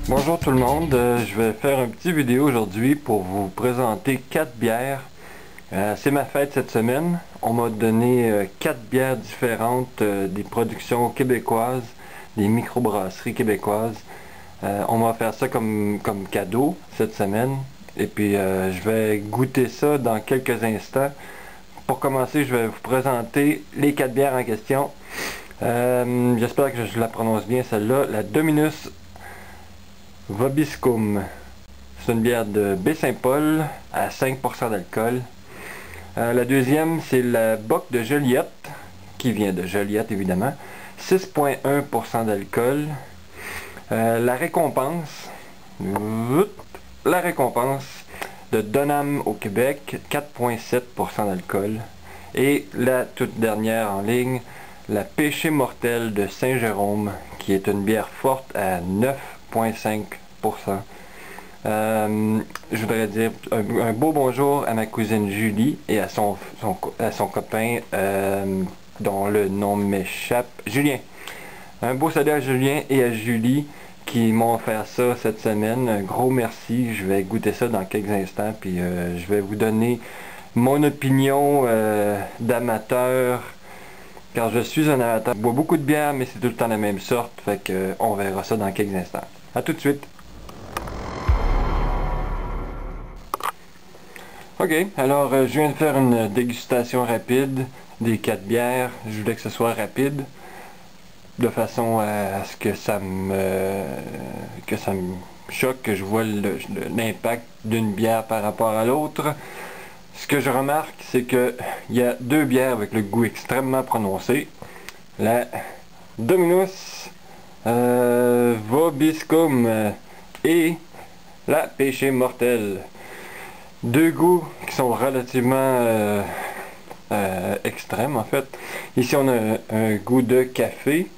Bonjour tout le monde, je vais faire une petite vidéo aujourd'hui pour vous présenter 4 bières. C'est ma fête cette semaine. On m'a donné 4 bières différentes des productions québécoises, des microbrasseries québécoises. On m'a offert ça comme cadeau cette semaine. Et puis je vais goûter ça dans quelques instants. Pour commencer, je vais vous présenter les 4 bières en question. J'espère que je la prononce bien celle-là. La Dominus Vobiscum. C'est une bière de Baie-Saint-Paul à 5% d'alcool. La deuxième, c'est la Bock de Joliette, qui vient de Joliette évidemment. 6,1% d'alcool. La Récompense. La Récompense de Donham au Québec, 4,7% d'alcool. Et la toute dernière en ligne, la Péché Mortel de Saint-Jérôme, qui est une bière forte à 9,5%. Je voudrais dire un beau bonjour à ma cousine Julie et à son copain dont le nom m'échappe, Julien. Un beau salut à Julien et à Julie qui m'ont offert ça cette semaine. Un gros merci, je vais goûter ça dans quelques instants puis je vais vous donner mon opinion d'amateur. Car je suis un amateur, je bois beaucoup de bière mais c'est tout le temps la même sorte, fait que on verra ça dans quelques instants. A tout de suite! Ok, alors je viens de faire une dégustation rapide des 4 bières. Je voulais que ce soit rapide, de façon à ce que ça me choque, que je vois l'impact d'une bière par rapport à l'autre. Ce que je remarque, c'est que il y a 2 bières avec le goût extrêmement prononcé. La Dominus Vobiscum et la Péché Mortel. 2 goûts qui sont relativement extrêmes en fait. Ici on a un goût de café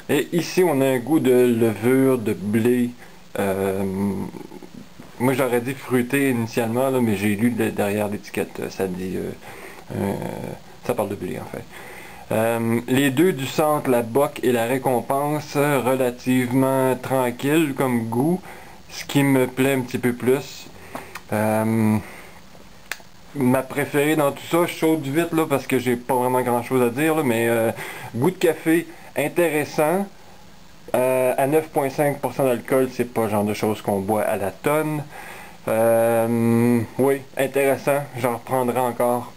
et ici on a un goût de levure, de blé. Moi j'aurais dit fruité initialement là, mais j'ai lu derrière l'étiquette, ça dit ça parle de blé en fait. Les deux du centre, la Bock et la Récompense, relativement tranquille comme goût, ce qui me plaît un petit peu plus. Ma préférée dans tout ça, je saute vite là parce que j'ai pas vraiment grand chose à dire là, mais goût de café intéressant. À 9,5% d'alcool, c'est pas le genre de choses qu'on boit à la tonne. Oui, intéressant, j'en reprendrai encore.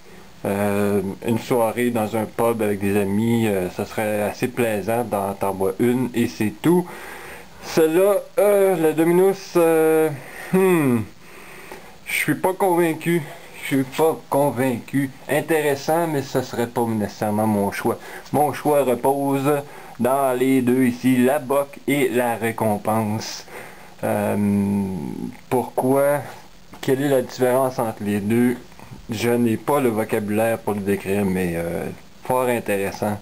Une soirée dans un pub avec des amis, ça serait assez plaisant d'en boire une et c'est tout. Celle-là, la Dominus, je suis pas convaincu. Je suis pas convaincu. Intéressant, mais ce serait pas nécessairement mon choix. Mon choix repose dans les deux ici, la Bock et la Récompense. Pourquoi? Quelle est la différence entre les deux? Je n'ai pas le vocabulaire pour le décrire, mais fort intéressant.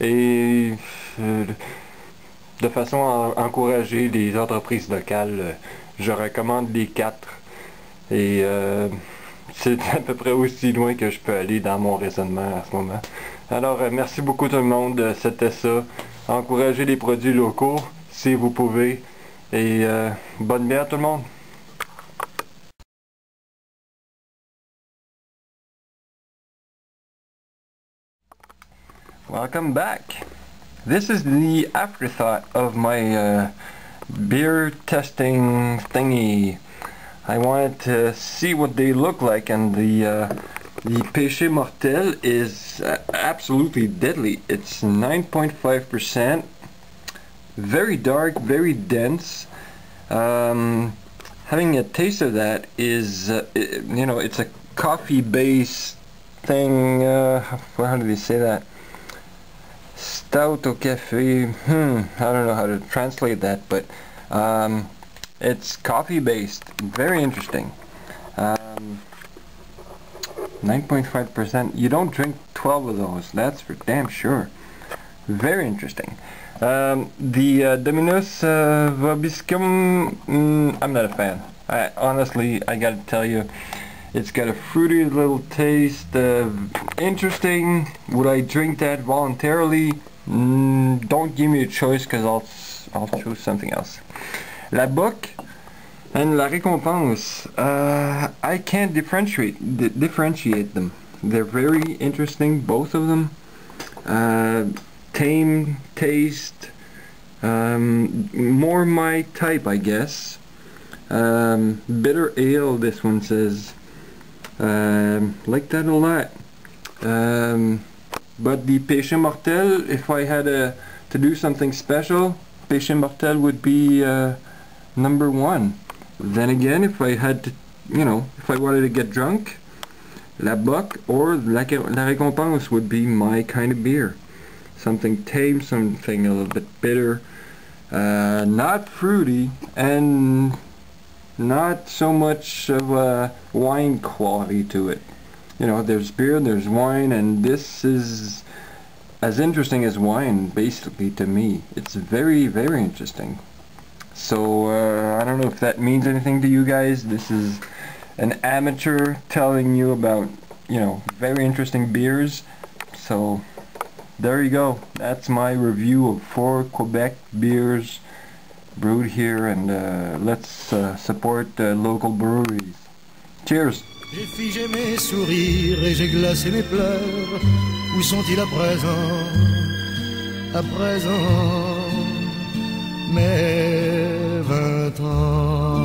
Et de façon à encourager les entreprises locales, je recommande les 4. Et c'est à peu près aussi loin que je peux aller dans mon raisonnement à ce moment. Alors, merci beaucoup tout le monde, c'était ça. Encouragez les produits locaux, si vous pouvez. Et bonne bière tout le monde! Welcome back! This is the afterthought of my beer testing thingy. I wanted to see what they look like, and the Péché Mortel is absolutely deadly. It's 9.5%, very dark, very dense. Having a taste of that is, you know, it's a coffee-based thing. How do they say that? Stout au café. I don't know how to translate that, but it's coffee based, very interesting. 9.5%. You don't drink 12 of those, that's for damn sure. Very interesting. The Dominus Vobiscum, I'm not a fan. Honestly, I gotta tell you, it's got a fruity little taste. Interesting. Would I drink that voluntarily? Don't give me a choice, because I'll choose something else. La Bock and La Récompense, I can't differentiate them. They're very interesting, both of them. Tame taste, more my type, I guess. Bitter ale, this one says. Like that a lot. But the Péché Mortel, if I had to do something special, Péché Mortel would be number one. Then again, if I had to, you know, if I wanted to get drunk, La Bock or La Récompense would be my kind of beer. Something tame, something a little bit bitter, not fruity, and not so much of a wine quality to it. You know, there's beer, there's wine, and this is as interesting as wine, basically, to me. It's very, very interesting. So, I don't know if that means anything to you guys. This is an amateur telling you about, you know, very interesting beers. So, there you go. That's my review of 4 Quebec beers brewed here, and let's support local breweries. Cheers! J'ai figé mes sourires et j'ai glacé mes pleurs. Où sont-ils à présent? À présent, mes 20 ans.